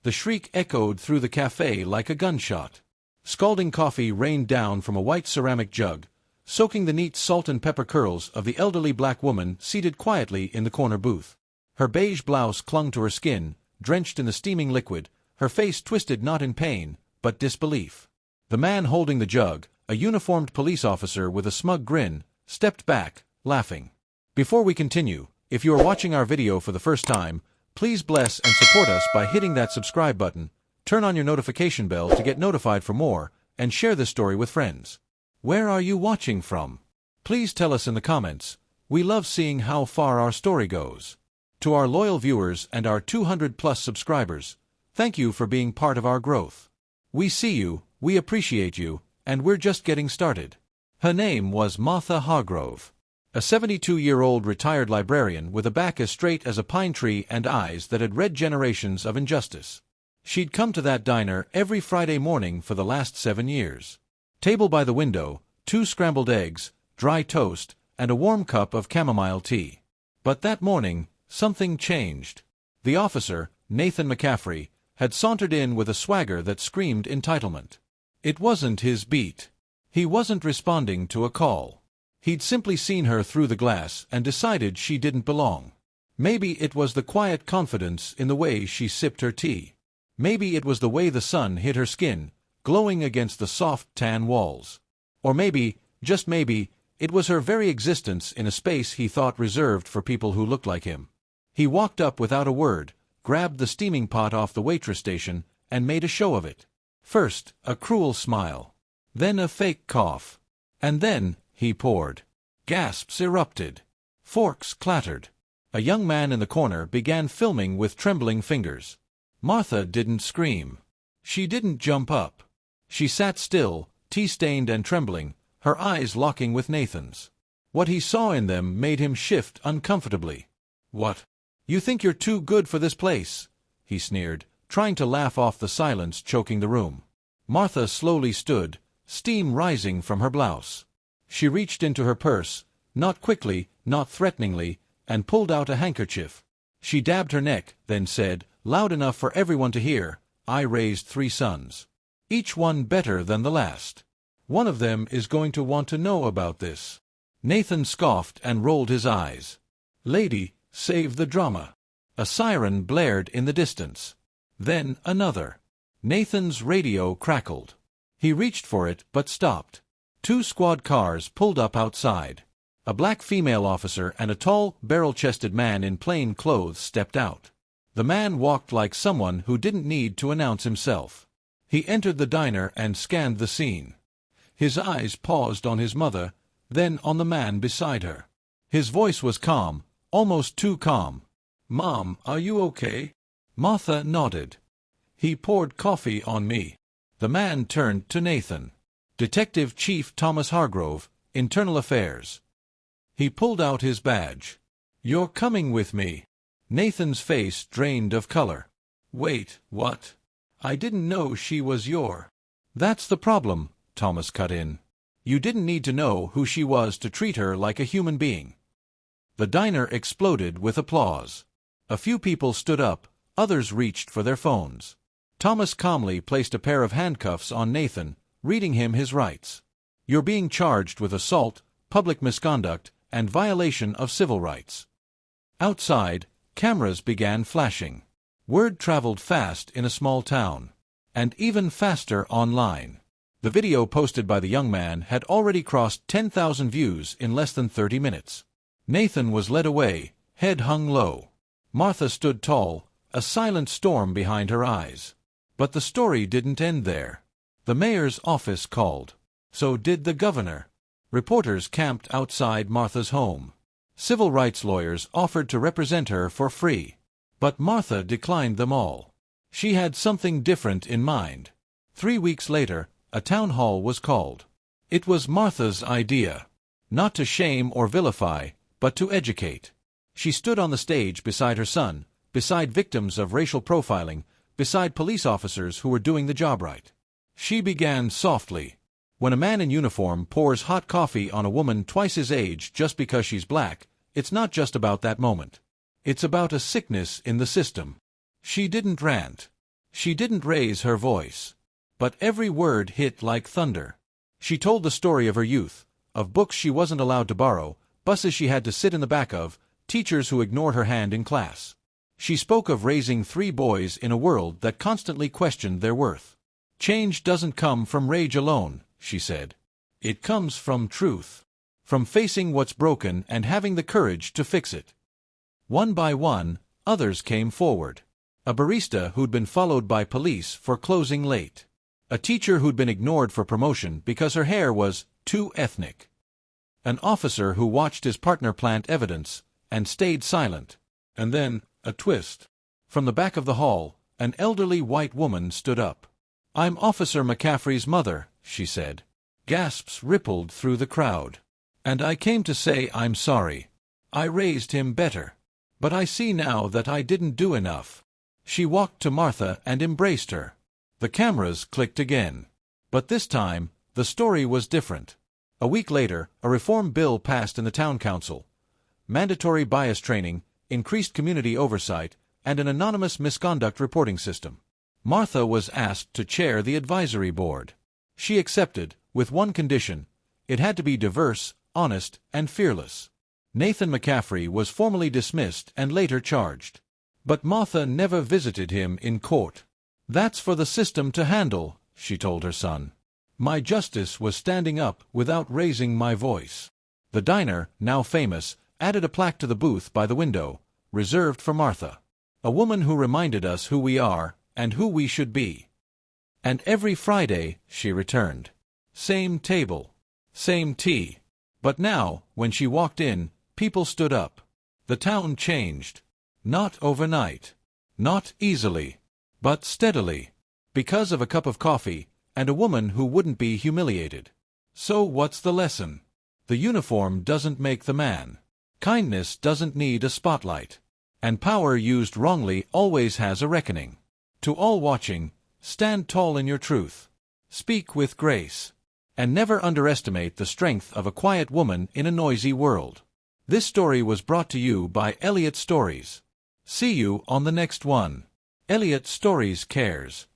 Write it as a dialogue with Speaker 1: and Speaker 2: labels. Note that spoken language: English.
Speaker 1: The shriek echoed through the cafe like a gunshot. Scalding coffee rained down from a white ceramic jug, soaking the neat salt and pepper curls of the elderly black woman seated quietly in the corner booth. Her beige blouse clung to her skin, drenched in the steaming liquid, her face twisted not in pain, but disbelief. The man holding the jug, a uniformed police officer with a smug grin, stepped back, laughing. Before we continue, if you are watching our video for the first time, please bless and support us by hitting that subscribe button, turn on your notification bell to get notified for more, and share this story with friends. Where are you watching from? Please tell us in the comments. We love seeing how far our story goes. To our loyal viewers and our 200+ subscribers, thank you for being part of our growth. We see you, we appreciate you, and we're just getting started. Her name was Martha Hargrove, a 72-year-old retired librarian with a back as straight as a pine tree and eyes that had read generations of injustice. She'd come to that diner every Friday morning for the last 7 years. Table by the window, 2 scrambled eggs, dry toast, and a warm cup of chamomile tea. But that morning, something changed. The officer, Nathan McCaffrey, had sauntered in with a swagger that screamed entitlement. It wasn't his beat. He wasn't responding to a call. He'd simply seen her through the glass and decided she didn't belong. Maybe it was the quiet confidence in the way she sipped her tea. Maybe it was the way the sun hit her skin, glowing against the soft tan walls. Or maybe, just maybe, it was her very existence in a space he thought reserved for people who looked like him. He walked up without a word, grabbed the steaming pot off the waitress station, and made a show of it. First, a cruel smile. Then a fake cough. And then, he poured. Gasps erupted. Forks clattered. A young man in the corner began filming with trembling fingers. Martha didn't scream. She didn't jump up. She sat still, tea-stained and trembling, her eyes locking with Nathan's. What he saw in them made him shift uncomfortably. "What? You think you're too good for this place?" he sneered, trying to laugh off the silence choking the room. Martha slowly stood, steam rising from her blouse. She reached into her purse, not quickly, not threateningly, and pulled out a handkerchief. She dabbed her neck, then said, loud enough for everyone to hear, "I raised 3 sons. Each one better than the last. One of them is going to want to know about this." Nathan scoffed and rolled his eyes. "Lady, save the drama." A siren blared in the distance. Then another. Nathan's radio crackled. He reached for it but stopped. 2 squad cars pulled up outside. A black female officer and a tall, barrel-chested man in plain clothes stepped out. The man walked like someone who didn't need to announce himself. He entered the diner and scanned the scene. His eyes paused on his mother, then on the man beside her. His voice was calm, almost too calm. "Mom, are you okay?" Martha nodded. "He poured coffee on me." The man turned to Nathan. "Detective Chief Thomas Hargrove, Internal Affairs." He pulled out his badge. "You're coming with me." Nathan's face drained of color. "Wait, what? I didn't know she was your—" "That's the problem," Thomas cut in. "You didn't need to know who she was to treat her like a human being." The diner exploded with applause. A few people stood up, others reached for their phones. Thomas calmly placed a pair of handcuffs on Nathan, reading him his rights. "You're being charged with assault, public misconduct, and violation of civil rights." Outside, cameras began flashing. Word traveled fast in a small town, and even faster online. The video posted by the young man had already crossed 10,000 views in less than 30 minutes. Nathan was led away, head hung low. Martha stood tall, a silent storm behind her eyes. But the story didn't end there. The mayor's office called. So did the governor. Reporters camped outside Martha's home. Civil rights lawyers offered to represent her for free. But Martha declined them all. She had something different in mind. 3 weeks later, a town hall was called. It was Martha's idea. Not to shame or vilify, but to educate. She stood on the stage beside her son, beside victims of racial profiling, beside police officers who were doing the job right. She began softly. When a man in uniform pours hot coffee on a woman twice his age just because she's black, it's not just about that moment. It's about a sickness in the system. She didn't rant. She didn't raise her voice. But every word hit like thunder. She told the story of her youth, of books she wasn't allowed to borrow, buses she had to sit in the back of, teachers who ignored her hand in class. She spoke of raising 3 boys in a world that constantly questioned their worth. Change doesn't come from rage alone, she said. It comes from truth. From facing what's broken and having the courage to fix it. One by one, others came forward. A barista who'd been followed by police for closing late. A teacher who'd been ignored for promotion because her hair was too ethnic. An officer who watched his partner plant evidence and stayed silent. And then, a twist. From the back of the hall, an elderly white woman stood up. "I'm Officer McCaffrey's mother," she said. Gasps rippled through the crowd. "And I came to say I'm sorry. I raised him better. But I see now that I didn't do enough." She walked to Martha and embraced her. The cameras clicked again. But this time, the story was different. A week later, a reform bill passed in the town council. Mandatory bias training, increased community oversight, and an anonymous misconduct reporting system. Martha was asked to chair the advisory board. She accepted, with one condition: it had to be diverse, honest, and fearless. Nathan McCaffrey was formally dismissed and later charged. But Martha never visited him in court. "That's for the system to handle," she told her son. "My justice was standing up without raising my voice." The diner, now famous, added a plaque to the booth by the window, reserved for Martha. A woman who reminded us who we are and who we should be. And every Friday she returned. Same table. Same tea. But now, when she walked in, people stood up. The town changed. Not overnight. Not easily. But steadily. Because of a cup of coffee, and a woman who wouldn't be humiliated. So what's the lesson? The uniform doesn't make the man. Kindness doesn't need a spotlight. And power used wrongly always has a reckoning. To all watching, stand tall in your truth. Speak with grace. And never underestimate the strength of a quiet woman in a noisy world. This story was brought to you by Elliot Stories. See you on the next one. Elliot Stories cares.